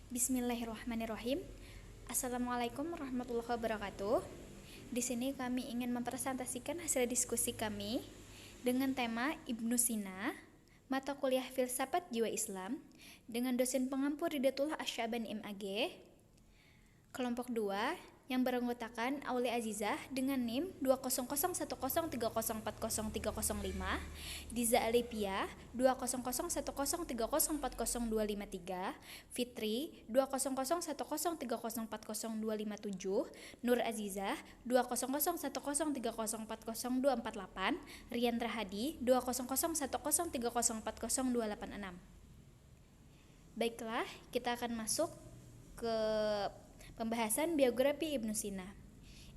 Bismillahirrahmanirrahim. Assalamualaikum warahmatullahi wabarakatuh. Di sini kami ingin mempresentasikan hasil diskusi kami dengan tema Ibnu Sina, mata kuliah Filsafat Jiwa Islam, dengan dosen pengampu Ridatullah Asyabani MAG. Kelompok 2 yang beranggotakan Aulia Azizah dengan NIM 2001030403005, Diza Alipia 2001030400253, Fitri 2001030400257, Nur Azizah 2001030400248, Rian Rahadi 2001030400286. Baiklah, kita akan masuk ke pembahasan biografi Ibnu Sina.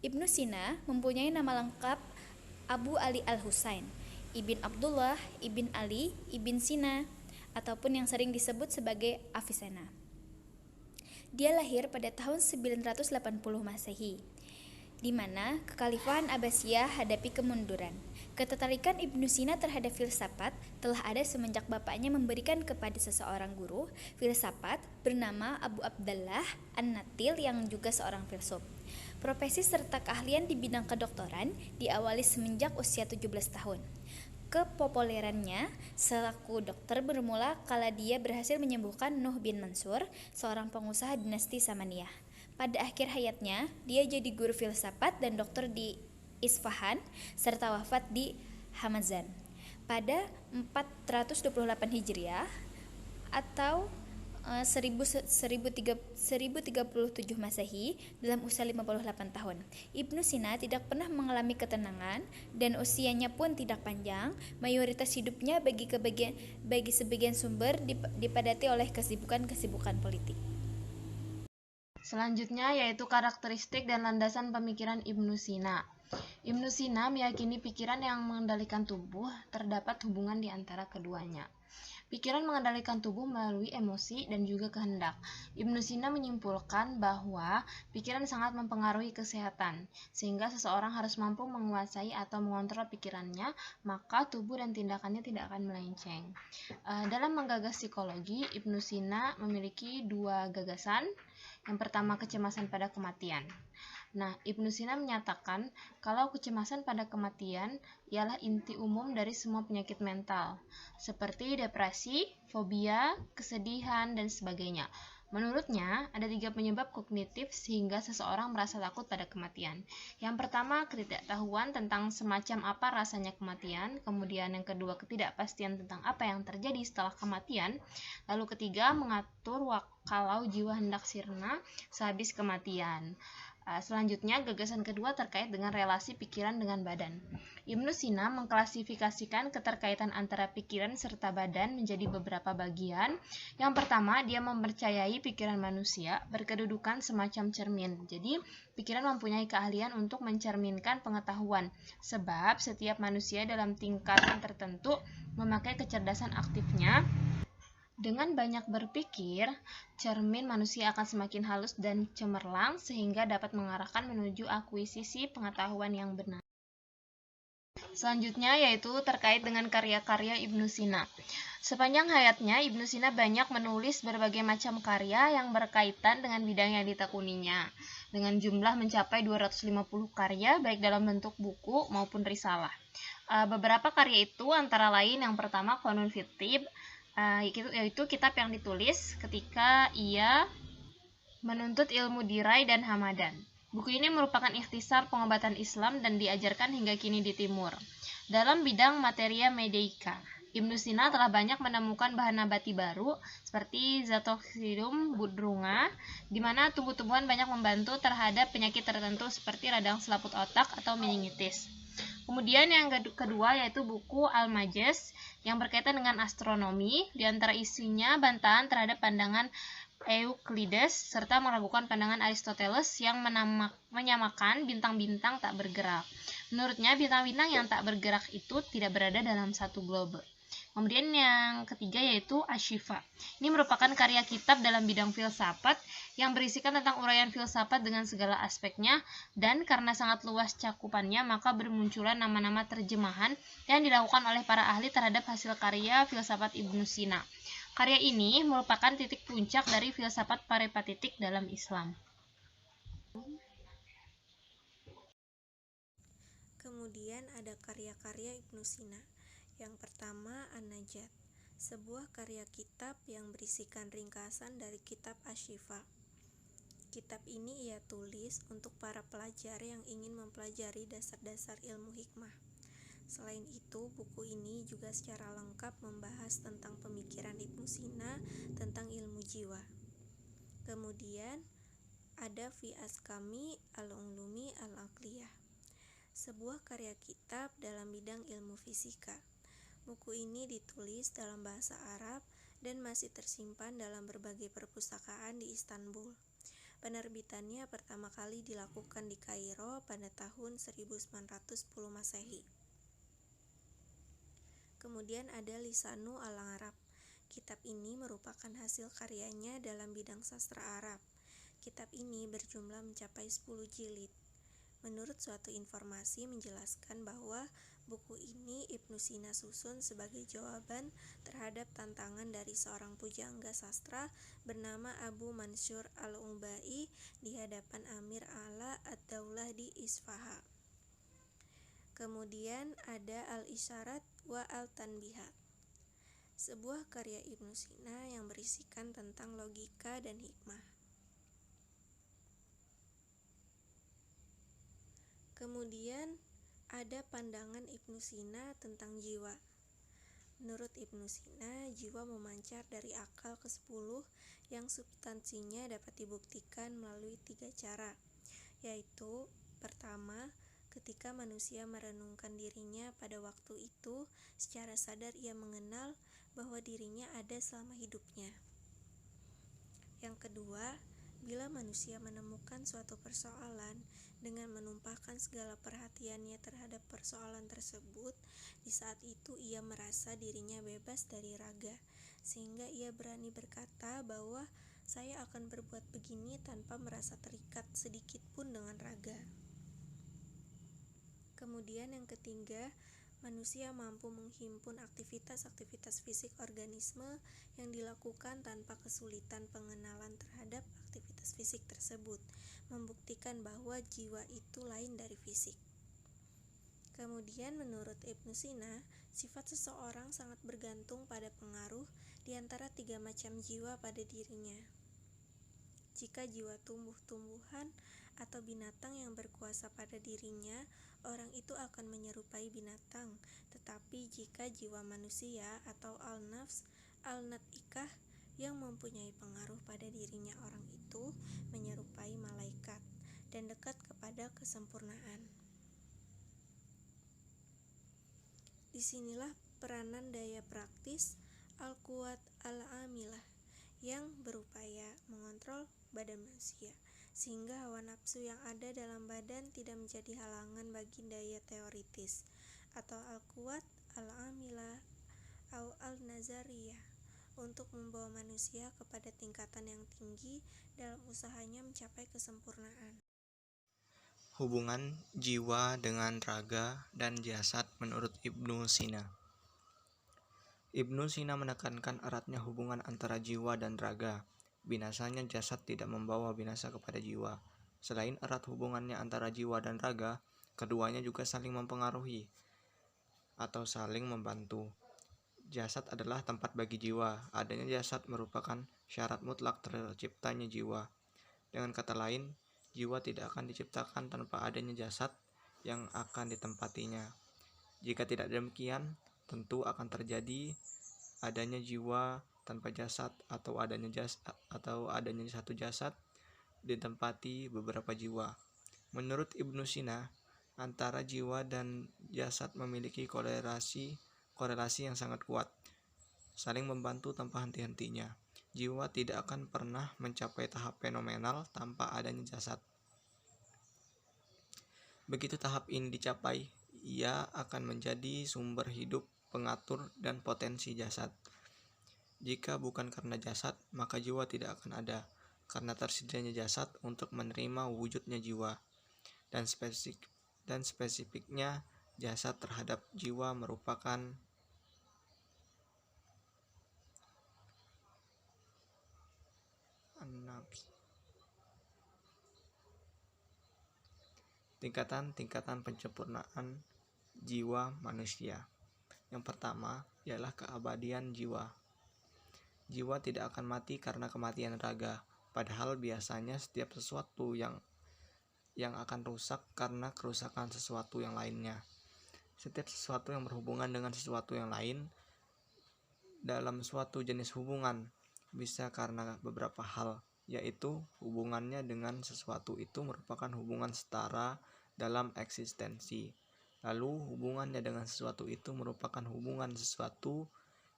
Ibnu Sina mempunyai nama lengkap Abu Ali Al-Husain, Ibn Abdullah, Ibn Ali, Ibn Sina, ataupun yang sering disebut sebagai Avicenna. Dia lahir pada tahun 980 Masehi, di mana kekhalifahan Abbasiyah hadapi kemunduran. Ketertarikan Ibnu Sina terhadap filsafat telah ada semenjak bapaknya memberikan kepada seseorang guru filsafat bernama Abu Abdallah An-Natil yang juga seorang filsuf. Profesi serta keahlian di bidang kedokteran diawali semenjak usia 17 tahun. Kepopulerannya selaku dokter bermula kala dia berhasil menyembuhkan Nuh bin Mansur, seorang pengusaha dinasti Samaniyah. Pada akhir hayatnya, dia jadi guru filsafat dan dokter di Isfahan serta wafat di Hamazan pada 428 Hijriah atau 1037 Masehi dalam usia 58 tahun. Ibnu Sina tidak pernah mengalami ketenangan dan usianya pun tidak panjang. Mayoritas hidupnya bagi sebagian sumber dipadati oleh kesibukan politik. Selanjutnya yaitu karakteristik dan landasan pemikiran Ibnu Sina. Ibnu Sina meyakini pikiran yang mengendalikan tubuh terdapat hubungan di antara keduanya. Pikiran mengendalikan tubuh melalui emosi dan juga kehendak. Ibnu Sina menyimpulkan bahwa pikiran sangat mempengaruhi kesehatan, sehingga seseorang harus mampu menguasai atau mengontrol pikirannya, maka tubuh dan tindakannya tidak akan melenceng. Dalam menggagas psikologi, Ibnu Sina memiliki dua gagasan. Yang pertama, kecemasan pada kematian. Nah, Ibnu Sina menyatakan kalau kecemasan pada kematian ialah inti umum dari semua penyakit mental, seperti depresi, fobia, kesedihan, dan sebagainya. Menurutnya, ada 3 penyebab kognitif sehingga seseorang merasa takut pada kematian. Yang pertama, ketidaktahuan tentang semacam apa rasanya kematian. Kemudian yang kedua, ketidakpastian tentang apa yang terjadi setelah kematian. Lalu ketiga, mengatur kalau jiwa hendak sirna sehabis kematian. Selanjutnya, gagasan kedua terkait dengan relasi pikiran dengan badan. Ibnu Sina mengklasifikasikan keterkaitan antara pikiran serta badan menjadi beberapa bagian. Yang pertama, dia mempercayai pikiran manusia berkedudukan semacam cermin. Jadi, pikiran mempunyai keahlian untuk mencerminkan pengetahuan, sebab setiap manusia dalam tingkatan tertentu memakai kecerdasan aktifnya. Dengan banyak berpikir, cermin manusia akan semakin halus dan cemerlang sehingga dapat mengarahkan menuju akuisisi pengetahuan yang benar. Selanjutnya yaitu terkait dengan karya-karya Ibnu Sina. Sepanjang hayatnya, Ibnu Sina banyak menulis berbagai macam karya yang berkaitan dengan bidang yang ditekuninya, dengan jumlah mencapai 250 karya baik dalam bentuk buku maupun risalah. Beberapa karya itu antara lain yang pertama Qanun fit Tibb, yaitu kitab yang ditulis ketika ia menuntut ilmu di Rai dan Hamadan. Buku ini merupakan ikhtisar pengobatan Islam dan diajarkan hingga kini di Timur. Dalam bidang materia medika, Ibnu Sina telah banyak menemukan bahan nabati baru seperti Zatoxydium budrunga, di mana tumbuh-tumbuhan banyak membantu terhadap penyakit tertentu seperti radang selaput otak atau meningitis. Kemudian yang kedua yaitu buku Al-Majaz yang berkaitan dengan astronomi, di antara isinya bantahan terhadap pandangan Euclides serta meragukan pandangan Aristoteles yang menyamakan bintang-bintang tak bergerak. Menurutnya, bintang-bintang yang tak bergerak itu tidak berada dalam satu globe. Kemudian yang ketiga yaitu Asy-Syifa. Ini merupakan karya kitab dalam bidang filsafat yang berisikan tentang uraian filsafat dengan segala aspeknya, dan karena sangat luas cakupannya maka bermunculan nama-nama terjemahan yang dilakukan oleh para ahli terhadap hasil karya filsafat Ibnu Sina. Karya ini merupakan titik puncak dari filsafat paripatitik dalam Islam. Kemudian ada karya-karya Ibnu Sina. Yang pertama, An-Najat, sebuah karya kitab yang berisikan ringkasan dari kitab Asy-Syifa. Kitab ini ia tulis untuk para pelajar yang ingin mempelajari dasar-dasar ilmu hikmah. Selain itu, buku ini juga secara lengkap membahas tentang pemikiran Ibnu Sina tentang ilmu jiwa. Kemudian ada Fi Askami Al-Ulumi Al-Aqliyah, sebuah karya kitab dalam bidang ilmu fisika. Buku ini ditulis dalam bahasa Arab dan masih tersimpan dalam berbagai perpustakaan di Istanbul. Penerbitannya pertama kali dilakukan di Kairo pada tahun 1910 Masehi. Kemudian ada Lisanu al-Arab. Kitab ini merupakan hasil karyanya dalam bidang sastra Arab. Kitab ini berjumlah mencapai 10 jilid. Menurut suatu informasi menjelaskan bahwa buku ini Ibnu Sina susun sebagai jawaban terhadap tantangan dari seorang pujangga sastra bernama Abu Mansur al-Ubai di hadapan Amir Ala ad-Daulah di Isfahan. Kemudian ada Al-Isyarat wa Al-Tanbihat, sebuah karya Ibnu Sina yang berisikan tentang logika dan hikmah. Kemudian ada pandangan Ibnu Sina tentang jiwa. Menurut Ibnu Sina, jiwa memancar dari akal ke-10 yang substansinya dapat dibuktikan melalui 3 cara, yaitu pertama, ketika manusia merenungkan dirinya pada waktu itu, secara sadar ia mengenal bahwa dirinya ada selama hidupnya. Yang kedua, bila manusia menemukan suatu persoalan dengan menumpahkan segala perhatiannya terhadap persoalan tersebut, di saat itu ia merasa dirinya bebas dari raga, sehingga ia berani berkata bahwa saya akan berbuat begini tanpa merasa terikat sedikit pun dengan raga. Kemudian yang ketiga, manusia mampu menghimpun aktivitas-aktivitas fisik organisme yang dilakukan tanpa kesulitan pengenalan terhadap aktivitas fisik tersebut, membuktikan bahwa jiwa itu lain dari fisik. Kemudian menurut Ibnu Sina, sifat seseorang sangat bergantung pada pengaruh di antara 3 macam jiwa pada dirinya. Jika jiwa tumbuh-tumbuhan atau binatang yang berkuasa pada dirinya, orang itu akan menyerupai binatang. Tetapi jika jiwa manusia atau al-nafs, al-nat'ikah yang mempunyai pengaruh pada dirinya, orang itu menyerupai malaikat dan dekat kepada kesempurnaan. Disinilah peranan daya praktis al-quwat al-amilah yang berupaya mengontrol badan manusia, sehingga hawa nafsu yang ada dalam badan tidak menjadi halangan bagi daya teoritis atau al-quwat al-amilah atau al-nazariyah untuk membawa manusia kepada tingkatan yang tinggi dalam usahanya mencapai kesempurnaan. Hubungan jiwa dengan raga dan jasad menurut Ibnu Sina. Ibnu Sina menekankan eratnya hubungan antara jiwa dan raga. Binasanya jasad tidak membawa binasa kepada jiwa. Selain erat hubungannya antara jiwa dan raga, keduanya juga saling mempengaruhi atau saling membantu. Jasad adalah tempat bagi jiwa. Adanya jasad merupakan syarat mutlak terciptanya jiwa. Dengan kata lain, jiwa tidak akan diciptakan tanpa adanya jasad yang akan ditempatinya. Jika tidak demikian, tentu akan terjadi adanya jiwa tanpa jasad atau adanya satu jasad ditempati beberapa jiwa. Menurut Ibnu Sina, antara jiwa dan jasad memiliki korelasi yang sangat kuat, saling membantu tanpa henti-hentinya. Jiwa tidak akan pernah mencapai tahap fenomenal tanpa adanya jasad. Begitu tahap ini dicapai, ia akan menjadi sumber hidup, pengatur, dan potensi jasad. Jika bukan karena jasad, maka jiwa tidak akan ada, karena tersedianya jasad untuk menerima wujudnya jiwa. Dan spesifiknya jasad terhadap jiwa merupakan Tingkatan-tingkatan penyempurnaan jiwa manusia. Yang pertama ialah keabadian jiwa. Jiwa tidak akan mati karena kematian raga, padahal biasanya setiap sesuatu yang akan rusak karena kerusakan sesuatu yang lainnya. Setiap sesuatu yang berhubungan dengan sesuatu yang lain dalam suatu jenis hubungan bisa karena beberapa hal, yaitu hubungannya dengan sesuatu itu merupakan hubungan setara dalam eksistensi. Lalu hubungannya dengan sesuatu itu merupakan hubungan sesuatu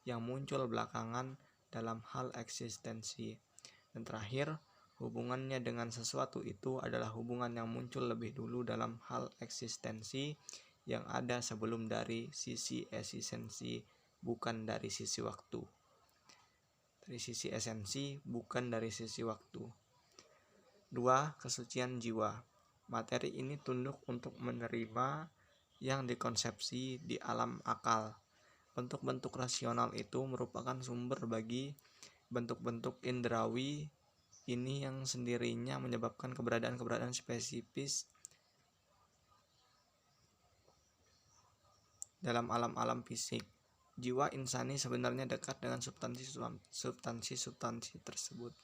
yang muncul belakangan dalam hal eksistensi. Dan terakhir, hubungannya dengan sesuatu itu adalah hubungan yang muncul lebih dulu dalam hal eksistensi yang ada sebelum dari sisi eksistensi, bukan dari sisi waktu. Dari sisi esensi, bukan dari sisi waktu. 2. Kesucian jiwa. Materi ini tunduk untuk menerima yang dikonsepsi di alam akal. Bentuk-bentuk rasional itu merupakan sumber bagi bentuk-bentuk indrawi ini yang sendirinya menyebabkan keberadaan spesifis dalam alam-alam fisik. Jiwa insani sebenarnya dekat dengan substansi tersebut.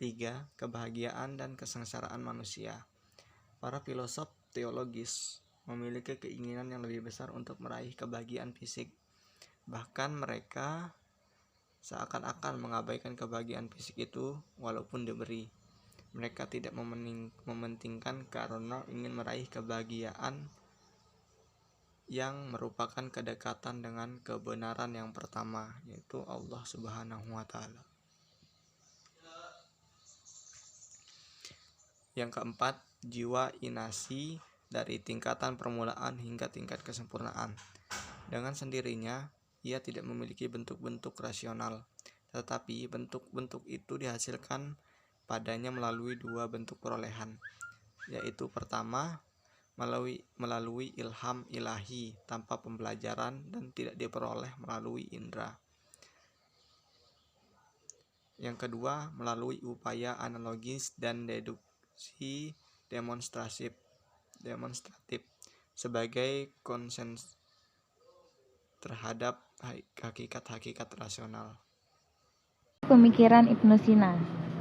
3. Kebahagiaan dan kesengsaraan manusia. Para filosof teologis memiliki keinginan yang lebih besar untuk meraih kebahagiaan fisik. Bahkan mereka seakan-akan mengabaikan kebahagiaan fisik itu walaupun diberi. Mereka tidak mementingkan karena ingin meraih kebahagiaan yang merupakan kedekatan dengan kebenaran yang pertama, yaitu Allah Subhanahu wa Ta'ala. Yang keempat, jiwa inasi dari tingkatan permulaan hingga tingkat kesempurnaan. Dengan sendirinya, ia tidak memiliki bentuk-bentuk rasional, tetapi bentuk-bentuk itu dihasilkan padanya melalui 2 bentuk perolehan, yaitu pertama, melalui ilham ilahi tanpa pembelajaran dan tidak diperoleh melalui indera. Yang kedua, melalui upaya analogis dan deduksi demonstratif sebagai konsens terhadap hakikat-hakikat rasional. Pemikiran Ibnu Sina.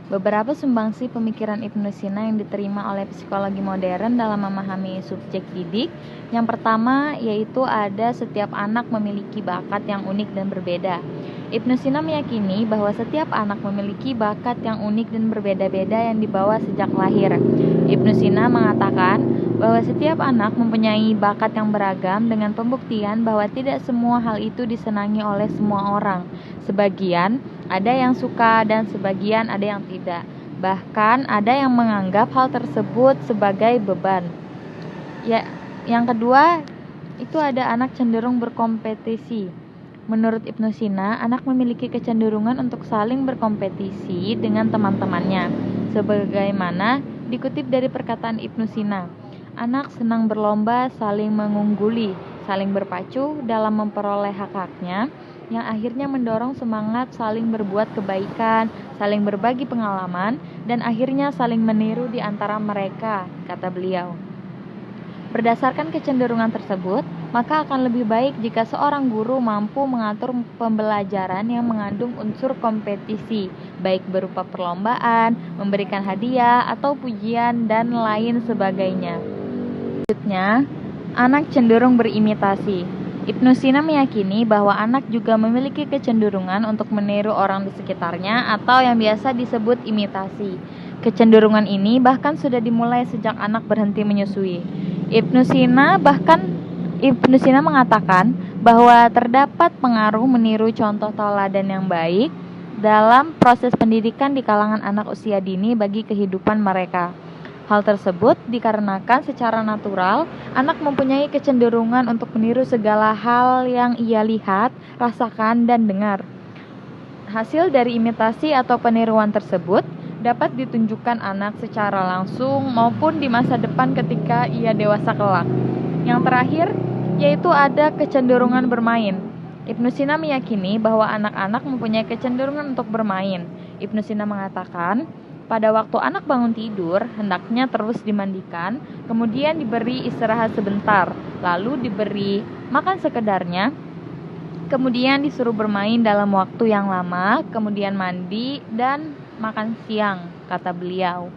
Beberapa sumbangsi pemikiran Ibnu Sina yang diterima oleh psikologi modern dalam memahami subjek didik. Yang pertama yaitu ada setiap anak memiliki bakat yang unik dan berbeda. Ibnu Sina meyakini bahwa setiap anak memiliki bakat yang unik dan berbeda-beda yang dibawa sejak lahir. Ibnu Sina mengatakan bahwa setiap anak mempunyai bakat yang beragam dengan pembuktian bahwa tidak semua hal itu disenangi oleh semua orang. Sebagian ada yang suka dan sebagian ada yang tidak. Bahkan ada yang menganggap hal tersebut sebagai beban. Yang kedua, itu ada anak cenderung berkompetisi. Menurut Ibnu Sina, anak memiliki kecenderungan untuk saling berkompetisi dengan teman-temannya. Sebagaimana dikutip dari perkataan Ibnu Sina, anak senang berlomba saling mengungguli, saling berpacu dalam memperoleh hak-haknya, yang akhirnya mendorong semangat saling berbuat kebaikan, saling berbagi pengalaman, dan akhirnya saling meniru di antara mereka, kata beliau. Berdasarkan kecenderungan tersebut, maka akan lebih baik jika seorang guru mampu mengatur pembelajaran yang mengandung unsur kompetisi, baik berupa perlombaan, memberikan hadiah, atau pujian, dan lain sebagainya. Selanjutnya, anak cenderung berimitasi. Ibnu Sina meyakini bahwa anak juga memiliki kecenderungan untuk meniru orang di sekitarnya atau yang biasa disebut imitasi. Kecenderungan ini bahkan sudah dimulai sejak anak berhenti menyusui. Ibnu Sina mengatakan bahwa terdapat pengaruh meniru contoh tauladan yang baik dalam proses pendidikan di kalangan anak usia dini bagi kehidupan mereka. Hal tersebut dikarenakan secara natural anak mempunyai kecenderungan untuk meniru segala hal yang ia lihat, rasakan, dan dengar. Hasil dari imitasi atau peniruan tersebut dapat ditunjukkan anak secara langsung maupun di masa depan ketika ia dewasa kelak. Yang terakhir, yaitu ada kecenderungan bermain. Ibnu Sina meyakini bahwa anak-anak mempunyai kecenderungan untuk bermain. Ibnu Sina mengatakan, pada waktu anak bangun tidur, hendaknya terus dimandikan, kemudian diberi istirahat sebentar, lalu diberi makan sekedarnya, kemudian disuruh bermain dalam waktu yang lama, kemudian mandi dan makan siang, kata beliau.